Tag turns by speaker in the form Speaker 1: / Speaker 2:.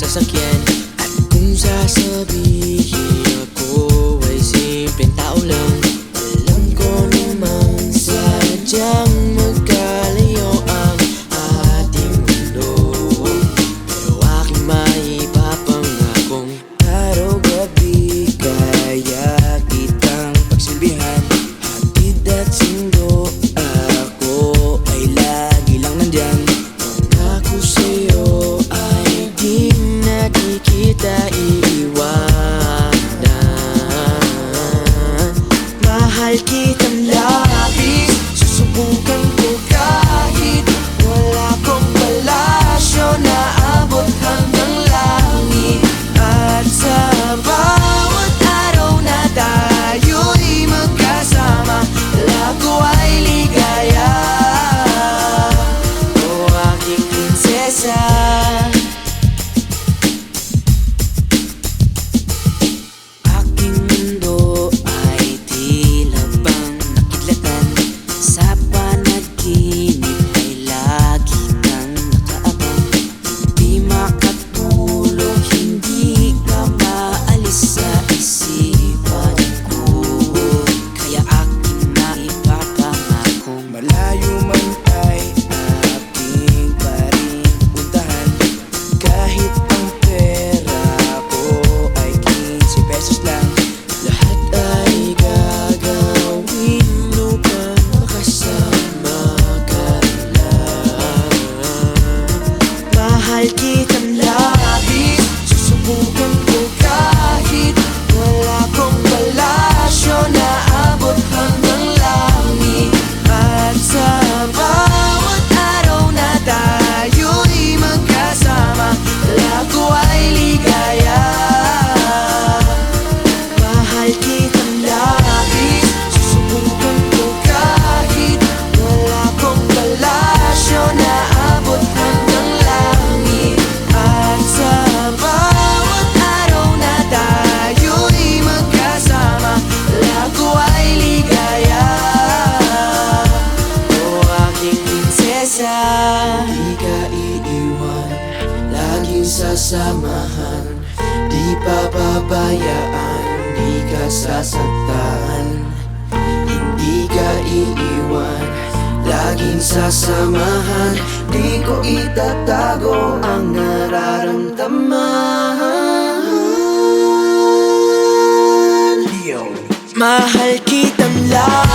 Speaker 1: sasakyan. At kung sasabihin ako ay simpleng tao lang, alam ko namang sadyang magkalayo ang ating mundo. Pero aking maipapangakong araw-gabi kaya kitang pagsilbihan. Hatid at sindo, ako ay lagi lang nandyan. Pangako sa'yo ay di na di kita iiwanan. Mahal kitang labis, susubukan ko kahit wala kong palasyo na abot hanggang langit. At sa bawat araw na tayo'y magkasama, lago ay ligaya. O aking prinsesa, aking mundo ay tila bang nakidlatan. Sa panaginip ay lagi kang nakaabang. Di makatulog, hindi ka maalis sa isipan ko. Kaya aking maipapangakong malayo man ay aking pa rin puntahan. Kahit ang pera ko ay 15 pesos lang, lahat ay gagawin upang makasama ka lang. Mahal kitang labis, susubukan ko kahit wala kong palasyo na abot hanggang langit. At sa bawat araw na tayo'y magkasama, lago ay ligaya. Mahal kitang labis, susubukan ko kahit wala kong palasyo na abot hanggang langit. At sa bawat araw na tayo'y magkasama, lago ay ligaya. O aking prinsesa, di ka iiwan, laging sasamahan. Di papabayaan, di ka sasaktan. Hindi ka iiwan, laging sasamahan. Di ko itatago ang nararamdaman. Mahal kitang labis,